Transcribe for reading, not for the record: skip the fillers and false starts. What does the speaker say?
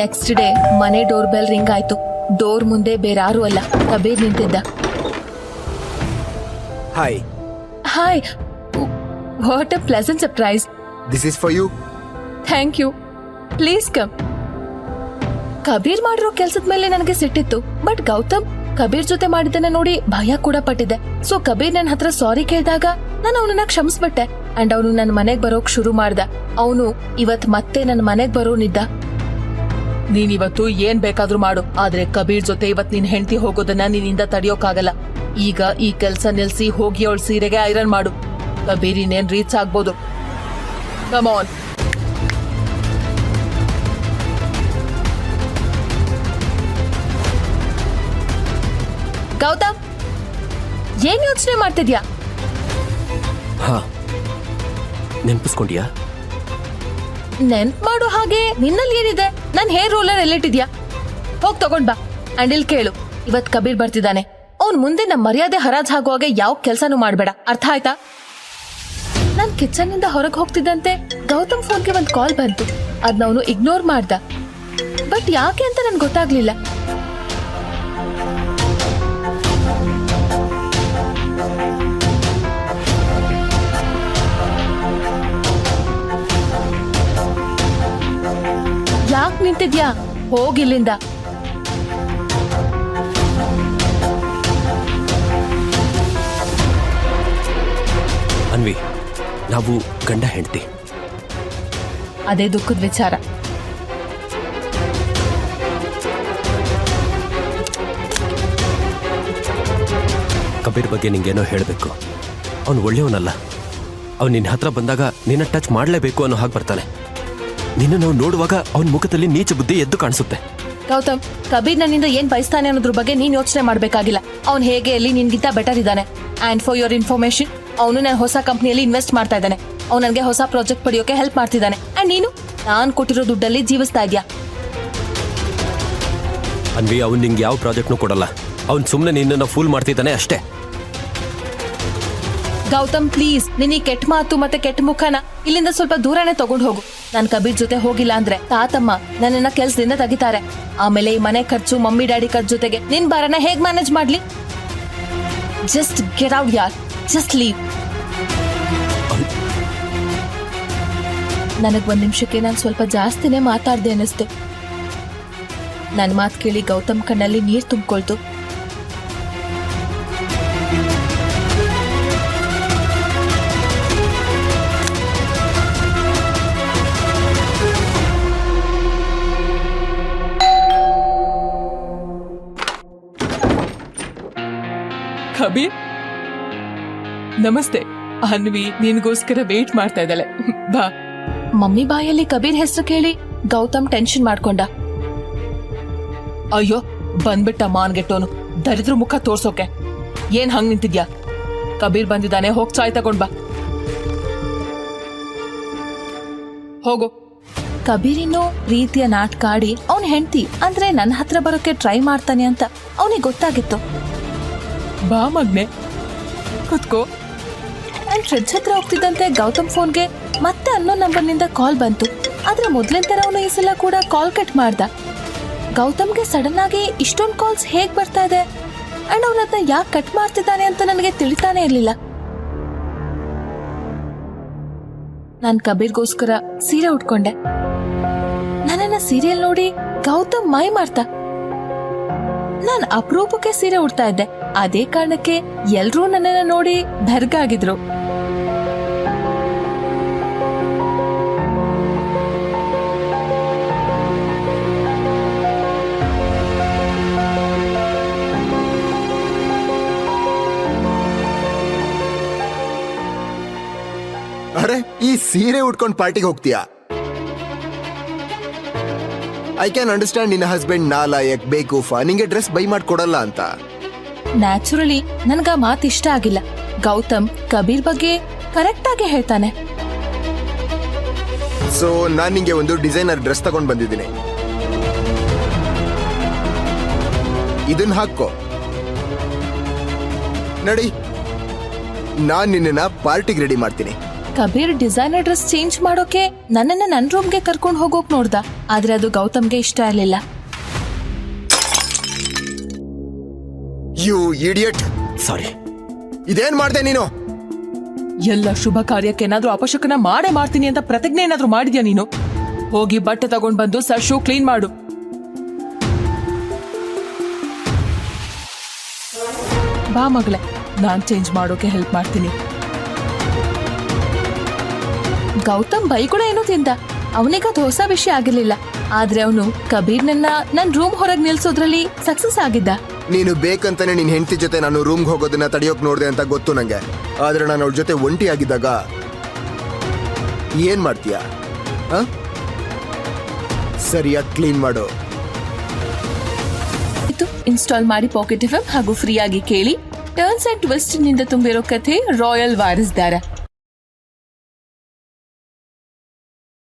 Next day ಮನೆ door bell ring ಆಯ್ತು. Door ಮುಂದೆ ಬೇರಾರು ಅಲ್ಲ, ಕಬೀರ್ ನಿಂತಿದ್ದ. Hi. Hi, what a pleasant surprise. This is for you. Thank you, please come. Kabir ಮಾಡಿರೋ ಕೆಲ್ಸದ ಮೇಲೆ ನನಗೆ ಸಿಟ್ಟಿತ್ತು, ಬಟ್ ಗೌತಮ್ ಕಬೀರ್ ಜೊತೆ ಮಾಡಿದ್ದನ್ನ ನೋಡಿ ಭಯ ಕೂಡ ಪಟ್ಟಿದ್ದೆ. ಸೊ ಕಬೀರ್ ನನ್ನ ಹತ್ರ ಸಾರಿ ಕೇಳಿದಾಗ ನಾನು ಅವನನ್ನ ಕ್ಷಮಿಸ್ಬಿಟ್ಟೆ. ಅಂಡ್ ಅವನು ನನ್ನ ಮನೆಗ್ ಬರೋಕ್ ಶುರು ಮಾಡ್ದ. ಅವನು ಇವತ್ ಮತ್ತೆ ನನ್ನ ಮನೆಗ್ ಬರೋನಿದ್ದ. ನೀನಿವತ್ತು ಏನ್ ಬೇಕಾದ್ರೂ ಮಾಡು, ಆದ್ರೆ ಕಬೀರ್ ಜೊತೆ ಇವತ್ ನಿನ್ ಹೆಂಡತಿ ಹೋಗೋದನ್ನ ನಿನ್ನಿಂದ ತಡೆಯೋಕ್ಕಾಗಲ್ಲ. ಈಗ ಈ ಕೆಲ್ಸ ನಿಲ್ಸಿ ಹೋಗಿ ಅವಳ ಸೀರೆಗೆ ಐರನ್ ಮಾಡು. ಕಬೀರ್ ಇನ್ನೇನ್ ರೀಚ್ ಆಗ್ಬೋದು. Come on. ಗೌತಮ್, ಏನ್ ಯೋಚನೆ ಮಾಡ್ತಿದ್ಯಾ? ಹಾ, ನೆನ್ಪಿಸ್ಕೊಂಡ್ಯಾ? ನೆನ್ಪ್ ಮಾಡು ಹಾಗೆ ನಿನ್ನಲ್ಲಿ ಏನಿದೆ? ನನ್ ಹೇರ್ ರೋಲರ್ ಎಲ್ಲಿಟ್ಟಿದ್ಯಾ? ಹೋಗ್ ತಗೊಂಡ್ ಬಾ. ಅಂಡ್ ಇಲ್ಲಿ ಕೇಳು, ಇವತ್ ಕಬೀರ್ ಬರ್ತಿದ್ದಾನೆ. ಅವ್ನ್ ಮುಂದೆ ನಮ್ ಮರ್ಯಾದೆ ಹರಾಜ್ ಆಗುವಾಗ ಯಾವ ಕೆಲ್ಸನೂ ಮಾಡ್ಬೇಡ, ಅರ್ಥ ಆಯ್ತಾ? ನಾನ್ ಕಿಚನ್ ನಿಂದ ಹೊರಗೆ ಹೋಗ್ತಿದ್ದಂತೆ ಗೌತಮ್ ಫೋನ್ಗೆ ಒಂದ್ ಕಾಲ್ ಬಂತು. ಅದ್ನ ಅವನು ಇಗ್ನೋರ್ ಮಾಡ್ದ. ಬಟ್ ಯಾಕೆ ಅಂತ ನನ್ಗೆ ಗೊತ್ತಾಗ್ಲಿಲ್ಲ. ಯಾಕೆ ನಿಂತಿದ್ಯಾ? ಹೋಗಿಲ್ಲಿಂದ. ಅನ್ವಿ, ನಾವು ಗಂಡ ಹೆಂಡತಿ. ಅದೇ ದುಃಖದ ವಿಚಾರ. ಕಬೀರ್ ಬಗ್ಗೆ ನಿಂಗೇನೋ ಹೇಳಬೇಕು. ಅವನು ಒಳ್ಳೆಯವನಲ್ಲ. ಅವ್ನು ನಿನ್ನ ಹತ್ರ ಬಂದಾಗ ನಿನ್ನ ಟಚ್ ಮಾಡಲೇಬೇಕು ಅನ್ನೋ ಹಾಗೆ ಬರ್ತಾನೆ. ನಿನ್ನ ನಾವು ನೋಡುವಾಗ ಅವನ ಮುಖದಲ್ಲಿ ನೀಚ ಬುದ್ಧಿ ಎದ್ದು ಕಾಣಿಸುತ್ತೆ. ಗೌತಮ್, ಕಬೀರ್ ನನ್ನಿಂದ ಏನ್ ಬಯಸ್ತಾನೆ ಅನ್ನೋದ್ರ ಬಗ್ಗೆ ನೀನ್ ಯೋಚನೆ ಮಾಡ್ಬೇಕಾಗಿಲ್ಲ. ಅವ್ನ್ ಹೇಗೆ ಅಲ್ಲಿ ನಿನ್ಗಿಂತ ಬೆಟರ್ ಇದ್ದಾನೆ. ಅಂಡ್ ಫಾರ್ ಯೋರ್ ಇನ್ಫಾರ್ಮೇಶನ್, ಅವನು ನನ್ನ ಹೊಸ ಕಂಪ್ನಿಯಲ್ಲಿ ಇನ್ವೆಸ್ಟ್ ಮಾಡ್ತಾ ಇದ್ದಾನೆ. ಅವ್ನು ನನಗೆ ಹೊಸ ಪ್ರಾಜೆಕ್ಟ್ ಪಡೆಯೋಕೆ ಹೆಲ್ಪ್ ಮಾಡ್ತಿದ್ದಾನೆ. ಅಂಡ್ ನೀನು ನಾನ್ ಕೊಟ್ಟಿರೋ ದುಡ್ಡಲ್ಲಿ ಜೀವಿಸ್ತಾ ಇದ್ಯಾ. ಅನ್ವಿ, ಅವ್ನು ನಿಂಗೆ ಯಾವ ಪ್ರಾಜೆಕ್ಟ್ನೂ ಕೊಡಲ್ಲ. ಅವ್ನು ಸುಮ್ಮನೆ ನಿನ್ನನ್ನು ಫೂಲ್ ಮಾಡ್ತಿದ್ದಾನೆ ಅಷ್ಟೇ. ಗೌತಮ್ ಪ್ಲೀಸ್, ನಿನ್ನ ಕೆಟ್ಟ ಮಾತು ಮತ್ತೆ ಕೆಟ್ಟ ಮುಖನ ಇಲ್ಲಿಂದ ಸ್ವಲ್ಪ ದೂರನೇ ತಗೊಂಡು ಹೋಗು. ನಾನ್ ಕಬೀರ್ ಜೊತೆ ಹೋಗಿಲ್ಲ ಅಂದ್ರೆ ತಾತಮ್ಮ ನನ್ನನ್ನ ಕೆಲ್ಸದಿಂದ ತೆಗಿತಾರೆ. ಆಮೇಲೆ ಈ ಮನೆ ಖರ್ಚು, ಮಮ್ಮಿ ಡ್ಯಾಡಿ ಖರ್ಚು ಜೊತೆಗೆ ನಿನ್ ಬಾರನ ಹೇಗ್ ಮ್ಯಾನೇಜ್ ಮಾಡ್ಲಿ? ಜಸ್ಟ್ ಗೆಟ್ ಔಟ್ ಯಾರ್, ಜಸ್ಟ್ ಲೀವ್. ನನಗ್ ಒಂದ್ ನಿಮಿಷಕ್ಕೆ ನಾನು ಸ್ವಲ್ಪ ಜಾಸ್ತಿನೇ ಮಾತಾಡ್ದೆ ಅನ್ನಿಸ್ತು. ನನ್ ಮಾತು ಕೇಳಿ ಗೌತಮ್ ಕಣ್ಣಲ್ಲಿ ನೀರ್ ತುಂಬಿಕೊಳ್ತು. ಕಬೀರ್, ನಮಸ್ತೆ. ಅನ್ವಿ ನಿನ್ಗೋಸ್ಕರ ವೇಟ್ ಮಾಡ್ತಾ ಇದ್ದಾಳೆ, ಬಾ. ಮಮ್ಮಿ ಬಾಯಲ್ಲಿ ಕಬೀರ್ ಹೆಸರು ಕೇಳಿ ಗೌತಮ್ ಟೆನ್ಷನ್ ಮಾಡ್ಕೊಂಡ. ಅಯ್ಯೋ, ಬಂದ್ಬಿಟ್ಟ ಮಾನ್ಗೆಟ್ಟೋನು, ದರಿದ್ರ ಮುಖ ತೋರ್ಸೋಕೆ. ಏನ್ ಹಂಗ್ ನಿಂತಿದ್ಯಾ? ಕಬೀರ್ ಬಂದಿದ್ದಾನೆ, ಹೋಗ್ ಚಾಯ್ ತಗೊಂಡ್ ಬಾ. ಹೋಗು. ಕಬೀರ್ ಇನ್ನೂ ಪ್ರೀತಿಯ ನಾಟಕ ಆಡಿ ಅವನ್ ಹೆಂಡತಿ ಅಂದ್ರೆ ನನ್ನ ಹತ್ರ ಬರೋಕೆ ಟ್ರೈ ಮಾಡ್ತಾನೆ ಅಂತ ಅವನಿಗೆ ಗೊತ್ತಾಗಿತ್ತು. ಬಾ ಮಗ್ನೆ, ಕುತ್ಕೋ. ನಾನ್ ಫ್ರಿಡ್ಜ್ ಹತ್ರ ಹೋಗ್ತಿದ್ದಂತೆ ಗೌತಮ್ ಫೋನ್ಗೆ ಮತ್ತೆ ಅನ್ನೋ ನಂಬರ್ ನಿಂದ ಕಾಲ್ ಬಂತು. ಆದ್ರೆ ಮೊದ್ಲಿನ ತರ ಅವನು ಈ ಸಲ ಕೂಡ ಕಾಲ್ ಕಟ್ ಮಾಡ್ದ. ಗೌತಮ್ಗೆ ಸಡನ್ ಆಗಿ ಇಷ್ಟೊಂದು ಕಾಲ್ಸ್ ಹೇಗ್ ಬರ್ತಾ ಇದೆ ಅಂಡ್ ಅವನದನ್ನ ಯಾಕೆ ಕಟ್ ಮಾಡ್ತಿದ್ದಾನೆ ಅಂತ ನನಗೆ ತಿಳಿತಾನೆ ಇರ್ಲಿಲ್ಲ. ನಾನ್ ಕಬೀರ್ಗೋಸ್ಕರ ಸೀರೆ ಉಟ್ಕೊಂಡೆ. ನನ್ನನ್ನ ಸೀರಿಯಲ್ ನೋಡಿ ಗೌತಮ್ ಮೈ ಮಾಡ್ತಾ. ನಾನ್ ಅಪರೂಪಕ್ಕೆ ಸೀರೆ ಉಡ್ತಾ ಇದ್ದೆ. ಅದೇ ಕಾರಣಕ್ಕೆ ಎಲ್ರೂ ನನ್ನನ್ನ ನೋಡಿ ಬೆರ್ಗಾಗಿದ್ರು. ಅರೆ, ಈ ಸೀರೆ ಉಟ್ಕೊಂಡು ಪಾರ್ಟಿಗೆ ಹೋಗ್ತೀಯಾ? ಐ ಕ್ಯಾನ್ ಅಂಡರ್ಸ್ಟ್ಯಾಂಡ್ ನಿನ್ನ ಹಸ್ಬೆಂಡ್ ನಾಲಾಯಕ್ ಬೇಕೂಫ ನಿಂಗೆ ಡ್ರೆಸ್ ಬೈ ಮಾಡ್ಕೊಡಲ್ಲ ಅಂತ. ನ್ಯಾಚುರಲಿ ನನ್ಗ ಮಾತು ಇಷ್ಟ ಆಗಿಲ್ಲ. ಗೌತಮ್ ಕಬೀರ್ ಬಗ್ಗೆ ಕರೆಕ್ಟ್ ಆಗಿ ಹೇಳ್ತಾನೆ. ಸೊ ನಾನ್ ನಿಂಗೆ ಒಂದು ಡಿಸೈನರ್ ಡ್ರೆಸ್ ತಗೊಂಡ್ ಬಂದಿದ್ದೀನಿ. ಇದನ್ನ ಹಾಕೋ, ನಡಿ. ನಾನ್ ನಿನ್ನ ಪಾರ್ಟಿಗೆ ರೆಡಿ ಮಾಡ್ತೀನಿ. ಕಬೀರ್ ಡಿಸೈನರ್ ಡ್ರೆಸ್ ಚೇಂಜ್ ಮಾಡೋಕೆ ನನ್ನನ್ನ ನನ್ ರೂಮ್ಗೆ ಕರ್ಕೊಂಡು ಹೋಗೋಕ್ ನೋಡ್ದ. ಆದ್ರೆ ಅದು ಗೌತಮ್ಗೆ ಇಷ್ಟ ಇರಲಿಲ್ಲ. ಯು ಇಡಿಯಟ್, ಸಾರಿ. ಇದೇನ್ ಮಾಡ್ದೆ ನೀನು? ಎಲ್ಲ ಶುಭ ಕಾರ್ಯಕ್ಕೆ ಏನಾದ್ರೂ ಅಪಶಕನ ಮಾಡೇ ಮಾಡ್ತೀನಿ ಅಂತ ಪ್ರತಿಜ್ಞೆ ಏನಾದ್ರೂ ಮಾಡಿದ್ಯಾ ನೀನು? ಹೋಗಿ ಬಟ್ಟೆ ತಗೊಂಡ್ ಬಂದು ಸರ್ ಶೂ ಕ್ಲೀನ್ ಮಾಡು. ಬಾ ಮಗಳೇ, ನಾನ್ ಚೇಂಜ್ ಮಾಡೋಕೆ ಹೆಲ್ಪ್ ಮಾಡ್ತೀನಿ. ಗೌತಮ್ ಬೈ ಕೂಡ ಏನೋ ತಿಂದ. ಅವನಿಗದು ಹೊಸ ವಿಷಯ ಆಗಿರ್ಲಿಲ್ಲ. ಆದ್ರೆ ಅವನು ಕಬೀರ್ನನ್ನ ನನ್ ರೂಮ್ ಹೊರಗೆ ನಿಲ್ಸೋದ್ರಲ್ಲಿ ಸಕ್ಸಸ್ ಆಗಿದ್ದ. ನೀನು ಬೇಕಂತಾನೆ ನಿನ್ ಹೆಂಡತಿ ಜೊತೆ ನಾನು ರೂಮ್ಗೆ ಹೋಗೋದನ್ನ ತಡೆಯೋಕ್ ನೋಡ್ದೆ ಅಂತ ಗೊತ್ತು ನಂಗೆ. ಆದ್ರೆ ನಾನು ಅವಳ ಜೊತೆ ಒಂಟಿ ಆಗಿದ್ದಾಗ ಏನ್ ಮಾಡ್ತೀಯ? ಸರಿಯಾಗಿ ಕ್ಲೀನ್ ಮಾಡು. ಇನ್ಸ್ಟಾಲ್ ಮಾಡಿ ಪಾಕೆಟ್ ಎಫ್ಎಂ ಹಾಗೂ ಫ್ರೀ ಆಗಿ ಕೇಳಿ. ಟರ್ನ್ಸ್ ಅಂಡ್ ಟ್ವಿಸ್ಟ್ ನಿಂದ ತುಂಬಿರೋ ಕಥೆ ರಾಯಲ್ ವಾರಸ್ದಾರ.